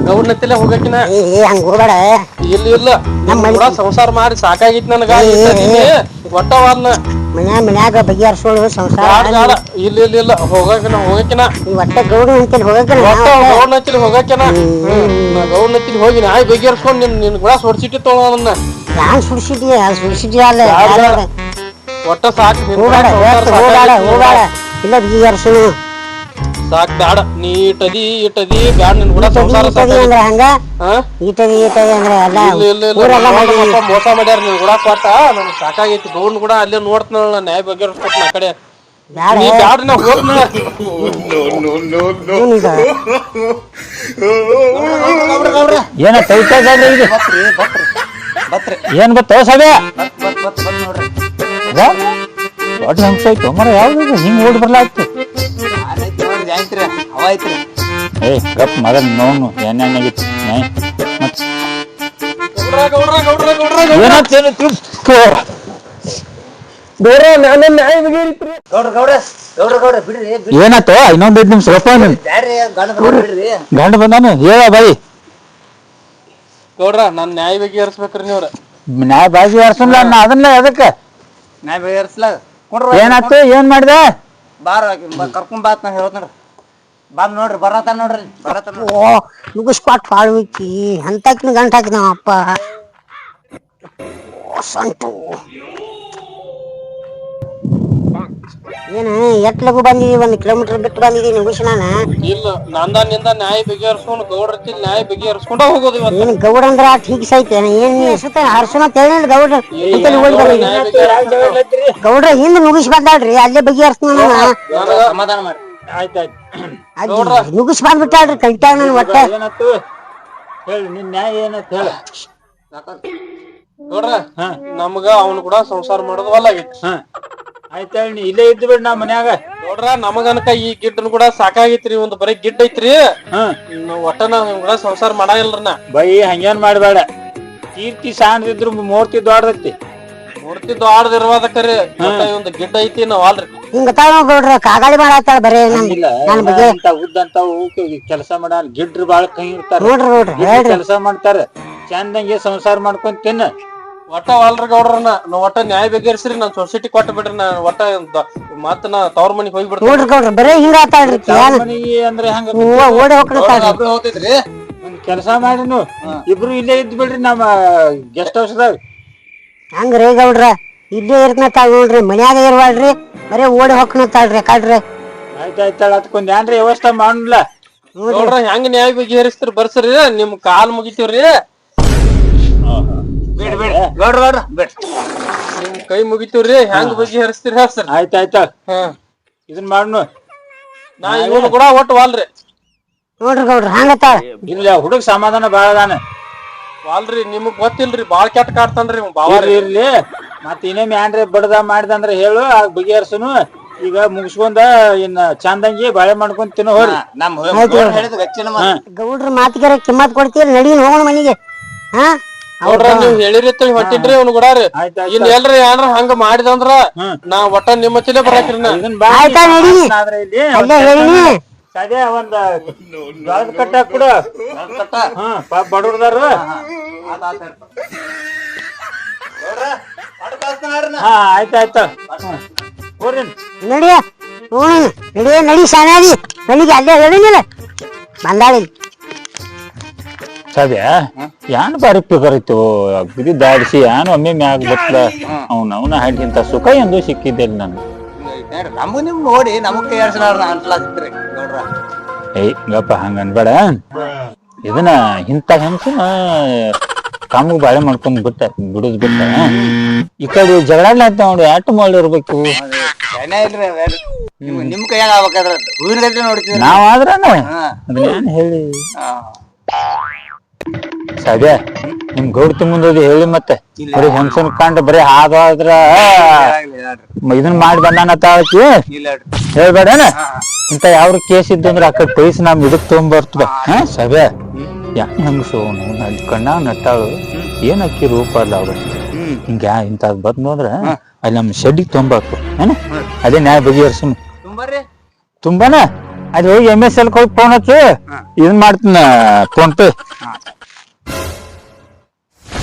ಗೌಡ್ನತ್ತಿಲ್ಲ ಹೋಗಕಿನ ಹಂಗ ಹೋಗ್ಬೇಡ. ಇಲ್ಲ ನಮ್ಮ ಸಂಸಾರ ಮಾಡಿ ಸಾಕಾಗಿತ್ ನನಗ. ಒಟ್ಟವನ್ನ ಮನ್ಯಾಗ ಬಗೆಹರಿಸೋಳು ಸಂಸಾರ. ಇಲ್ಲ ಹೋಗಕಿನ ಈ ಒಟ್ಟ ಗೌಡ ಅಂತೇಳಿ ಹೋಗಕಿನ ಗೌಡ್ನತ್ತಿಲಿ ಹೋಗಕಿನ ಗೌಡ್ನತ್ತಿಲಿ ಹೋಗಿ ನಾಯಿ ಬಗೆಹರಿಸ್ಕೊಂಡು ನಿನ್ ಕೂಡ ಹೊಡ್ಸಿಟ್ಟಿ ತೊಗೊಳವನ್ನ. ಯಾನ್ ಸುಡ್ಸಿದ್ವಿ ಅಲ್ಲ ಒಟ್ಟ ಸಾಕು. ಹೋಗ್ಬೇಡ ಇಲ್ಲ ಬಗೆಹರಿಸೋಳು ಸಾಕ್ ಬ್ಯಾಡ. ನೀ ಇಟ್ಟದಿ ಬ್ಯಾಡ ನಿನ್ ಕೂಡ ಸಂಸಾರ ಅಂದ್ರೆ ಹಂಗ ಈಟದಿ ಅಂದ್ರೆ ಮೋಸ ಮಾಡ್ಯಾರ ನಿನ್ ಕೂಡ ಕೊಟ್ಟ. ನನ್ ಸಾಕಾಗೈತಿ. ಗೌಡ್ನ ಕೂಡ ಅಲ್ಲೇ ನೋಡ್ತಾನ ನ್ಯಾಯ ಬಗೆಹರಿಸ್ಕೊಟ್ನ ಆ ಕಡೆ. ಬ್ಯಾಡ ನಾ ಹೋಗ್ನ. ಏನ ತೈತ ಏನ್ ಬತ್ತ ಸಭೆ ದೊಡ್ಡ ಹಂಸ ಐತು ಮರ ಯಾವ್ದು ಹಿಂಗ್ ಓಡ್ ಬರ್ಲಾಯ್ತು. ಏ ಗಪ್ ಮಗನ್ ನೋನು ಏನಾಗಿತ್ತು ಏನಾಯ್ತು ಇನ್ನೊಂದ್ 5 ನಿಮಿಷ ಗಂಡ ಬಂದಾನು ಹೇಳ ಬಾಯಿ. ಗೌಡ್ರ ನನ್ ನ್ಯಾಯ ಬಗೆಹರಿಸ್ಬೇಕ್ರಿ ನೀವ್ರ. ನ್ಯಾಯ ಬಗೆಹರಿಸಲ್ಲ ಅದನ್ನ ಅದಕ್ಕ ನ್ಯಾಯ ಬಗೆಹರಿಸ್ಲ ಏನಾಯ್ತು ಏನ್ ಮಾಡಿದೆ ಬಾರ ಕರ್ಕೊಂಡ್ ಬಾತ್ ನಾ ಹೇಳ್ತ ನೋಡ್ರಿ. ಬಂದ್ ನೋಡ್ರಿ ಬರತಾನ ನೋಡ್ರಿ ನುಗ್ಗಿಸ್ಕೊಟ್ ಬಾಳ್ವಿಕ್ಕಿ ಅಂತಕಿನ ಗಂಟ ಹಾಕಿ ನಮ್ಮ ಅಪ್ಪ ಸಂಟು. ಏನ ಎಟ್ ಲಗು ಬಂದಿದಿ? 1 ಕಿಲೋಮೀಟರ್ ಬಿಟ್ಟು ಬಂದಿದಿ ನುಗ್ಗಿಸಿ ನಾನು. ಇಲ್ಲ ನಂದ ನ್ಯಾಯ ಬಗೆಹರಿಸ್ಕೊಂಡು ಗೌಡ್ರ ನ್ಯಾಯ ಬಗೆಹರಿಸ್ಕೊಂಡ ಹೋಗೋದು. ಏನ್ ಗೌಡ ಅಂದ್ರ ठीक ಸೈತೆ ಏನ್ ಹರ್ಸನ ತೇಳಿಲ್ಲ ಗೌಡ್ರ ಗೌಡ್ರ ಹಿಂದ್ ನುಗ್ಗಿಸಿ ಬಂದಾಳ್ರಿ ಅಲ್ಲೇ ಬಗೆಹರಿಸ್ತಾನ. ಸಮಾಧಾನ ಮಾಡಿ ನುಗ್ಗಿಸಿ ಬಂದ್ಬಿಟ್ಟಾಳ್ರಿ ಕೈತಾಗ ನನ್ ಒಟ್ಟ. ಹೇಳಿ ನಿನ್ ನ್ಯಾಯ ಏನಂತ ಹೇಳ ನೋಡ್ರ. ನಮ್ಗ ಅವ್ನು ಕೂಡ ಸಂಸಾರ ಮಾಡೋದು ಅಲ್ಲ ಆಗೈತಿ. ಆಯ್ತ ಹೇಳಿ ಇಲ್ಲೇ ಇದ್ದು ಬಿಡ್ ನಾ ಮನ್ಯಾಗ. ನೋಡ್ರ ನಮಗನಕ ಈ ಗಿಡ್ಡನ್ ಕೂಡ ಸಾಕಾಗೈತ್ರಿ. ಒಂದ್ ಬರೀ ಗಿಡ್ ಐತ್ರಿ. ಒಟ್ಟ ನಾವ್ ಕೂಡ ಸಂಸಾರ ಮಾಡಂಗಿಲ್ರಿ ನಾ. ಬೈ ಹಂಗೇನ್ ಮಾಡ್ಬೇಡ. ಕೀರ್ತಿ ಸಾಣದಿದ್ರು ಮೂರ್ತಿ ದೊಡ್ಡದೈತಿ. ಮೂರ್ತಿ ದೊಡ್ಡದಿರುವಾದ ಕರೆ ಒಂದು ಗಿಡ್ಡ ಐತಿ ನಾವ್ ಅಲ್ರಿ. ಹಿಂಗ ಗೌಡ್ರ ಕಾಗಾಳಿ ಮಾಡತ್ತಾಳ ಬರೇ ಉದ್ದಂತ ಕೆಲಸ ಮಾಡ ಗಿಡ್ರು ಬಾಳ ಕೈ ಇರ್ತಾರ. ಕೆಲಸ ಮಾಡ್ತಾರ ಚಂದಂಗೆ ಸಂಸಾರ ಮಾಡ್ಕೊಂಡ್ ತಿನ್ನ. ಒಟ್ಟ ಅಲ್ರಿ ಗೌಡ್ರನ್ನ ಒಟ್ಟ ನ್ಯಾಯ ಬಗೆಹರಿಸ್ರಿ. ನಾನ್ ಸೊಸೈಟಿ ಕೊಟ್ಟ ಬಿಡ್ರಿ. ನಾ ಒಟ್ಟ ಮತ್ತ ನಾ ತವ್ರ ಮನಿಗ್ ಹೋಗ್ಬಿಡ್ತೀನಿ. ಗೌಡ್ರ ಬರೇ ಹಿಂಗ ಆತಾಳ್ರಿ ಅಂದ್ರೆ ಹಂಗ ಓಡಿ ಹೋಗ್ತಾಳ್ರಿ. ಒಂದ್ ಕೆಲಸ ಮಾಡಿನು ಇಬ್ರು ಇಲ್ಲೇ ಇದ್ ಬಿಡ್ರಿ ನಮ್ಮ ಗೆಸ್ಟ್ ಹೌಸ್ದಾಗ. ಹಂಗ್ರಿ ಗೌಡ್ರ ಇಲ್ಲೇ ಇರ್ನತಾಳ ನೋಡ್ರಿ ಮನ್ಯಾಗ ಇರ್ವಾಳ್ರಿ ಬರೇ ಓಡಿ ಹೋಗ್ನತಾಳ್ರಿ ಕಾಡ್ರಿ. ಆಯ್ತಾಯ್ತಾಳ ಅದಕ್ಕೊಂದ್ ಏನ್ರಿ ವ್ಯವಸ್ಥೆ ಮಾಡಲ್ಲ. ನೋಡ್ರ ಹೆಂಗ ನ್ಯಾಯ ಬಗೆಹರಿಸ್ತೀರಿ ಬರ್ಸ್ರಿ. ನಿಮ್ ಕಾಲ್ ಮುಗಿತೀವ್ರಿ. ನಿಮ್ ಕೈ ಮುಗಿತೀವ್ರಿ. ಹೆಂಗ್ ಬಗೆಹರಿಸ್ತೀರಿ ಹೇಳ್ಸರ್. ಆಯ್ತಾಯ್ತ ಇದನ್ ಮಾಡ್ನು ನಾ ಇವನು ಕೂಡ ಒಟ್ಟು ವಾಲ್ರಿ. ನೋಡ್ರಿ ಗೌಡ್ರ ಹಂಗತ್ತಾಳ. ಇಲ್ಲ ಹುಡುಗ ಸಮಾಧಾನ ಬಾಳ ಅದಾನ. ವಾಲ್ರಿ ನಿಮಗ್ ಗೊತ್ತಿಲ್ರಿ ಬಾಳ ಕೆಟ್ಟ ಕಾಡ್ತಾನ್ರಿ ಇರ್ಲಿ. ಮತ್ ಇನ್ನೊಮ್ಮೆ ಏನ್ರಿ ಬಡದ ಮಾಡ್ದಂದ್ರ ಹೇಳು ಬಗೆಹರ್ಸುನು. ಈಗ ಮುಗಿಸ್ಕೊಂಡ ಇನ್ನ ಚಂದಂಗಿ ಬಾಳೆ ಮಾಡ್ಕೊಂಡ್ ತಿನ್ನೋ ಹೋರಿ. ಗೌಡ್ರ ಮಾತಿಗೆ ಕಿಮ್ಮತ್ ಕೊಡ್ತೀರಿ ನಡಿ ಹೋಗೋಣ ಮನಿಗೆ. ನೋಡ್ರ ನೀವ್ ಹೇಳಿರಿ ಹೊಟ್ಟಿದ್ರಿ ಅವ್ನು ಕೂಡ ಇನ್ ಎಲ್ರಿ ಏನ್ರ ಹಂಗ ಮಾಡಿದಂದ್ರ ನಾ ಒಟ್ಟ ನಿಮ್ಮ ಹಚ್ಚಿಲೆ ಬರಾಕ್ರಿ. ಸದ್ಯ ಒಂದ್ ಜೋಳದ ಕಟ್ಟ ಕೊಡು ಬಡವ್ರದಾರ. ಆಯ್ತಾಯ್ತ ಹೋರಿ ನಡಿಯ ನಡಿ ಶಾಣಿ ನಡಿಗೆ ಅಲ್ಲೇ ಹೇಳಿನಿಲ್ಲ ಬಂದಾಳಿ. ಸದ್ಯ ಯಾನ್ ಬಾರಿ ಪಿಗರಿತ್ತು ಬಿದಿ ದಾಡಿಸಿ ಯಾನ್ ಒಮ್ಮೆ ಮ್ಯಾಗ ಬತ್ಲ ಅವನ ಹಾಡಿಂತ ಸುಖ ಎಂದು ಸಿಕ್ಕಿದ್ದೆ ನಾನು. ನಮಗ್ ನಿಮ್ ನೋಡಿ ನಮಗ್ ಕೈ ಅನ್ಸ್ಲಾತಿತ್ರಿ ನೋಡ್ರ. ಏಯ್ ಗಪ್ಪ ಹಂಗ ಅನ್ಬೇಡ. ಇದನ್ನ ಇಂತ ಹೆಂಗಸನ ಕಾಮಗ್ ಬಾಳೆ ಮಾಡ್ಕೊಂಡ್ ಬಿಡುದ್ ಬಿಟ್ಟ ಈ ಕಡೆ ಜಗಳಾಡ್ಲಾತ ನೋಡಿ ಆಟ ಮಾಡಿರ್ಬೇಕು. ನಿಮ್ ಕೈಯಾಗ ಆಗ್ಬೇಕಾದ್ರ ಹೂವಿನ ಗಂಟೆ ನೋಡ್ತೀವಿ ನಾವ್ ಆದ್ರನ ಅದನ್ನ ಏನ್ ಹೇಳಿ ಸದ್ಯ ನಿಮ್ ಗೌಡ್ತಿ ಮುಂದೆ ಹೇಳಿ ಮತ್ತೆ ಬರೀ ಹೆಂಗಸನ್ ಕಂಡ ಬರೀ ಹಾಗಾದ್ರ ಇದನ್ ಮಾಡಿ ಬಂದಾನತ್ತ ಹೇಳ್ಬೇಡನ. ಇಂತ ಯಾವ ಕೇಸ್ ಇದ್ದಂದ್ರ ಆ ಕಡೆ ಪೈಸ್ ನಮ್ ಇದಕ್ ತಗೊಂಬರ್ತದ. ಸಭೆ ಯಾನ್ ಹೆಂಗಸು ಅಲ್ಲಿ ಕಣ್ಣ ನಟ್ಟಾಳು ಏನ್ ಅಕ್ಕಿ ರೂಪ ಅಲ್ಲ ಅವ್ರ ಹಿಂಗ ಇಂತ ಬಂದ್ ನೋಡ್ರ ಅಲ್ಲಿ ನಮ್ ಶೆಡ್ಡಿಗೆ ತೊಂಬಾಕು ಅದೇ ನ್ಯಾಯ ಬಗೆಹರ್ಸು. ತುಂಬಾನ ಅಲ್ಲಿ ಹೋಗಿ MS ಹೋಗಿ ಫೋನ್ ಹಚ್ಚು ಇದನ್ ಮಾಡ್ತೀನ ಫೋನ್ ಪೇ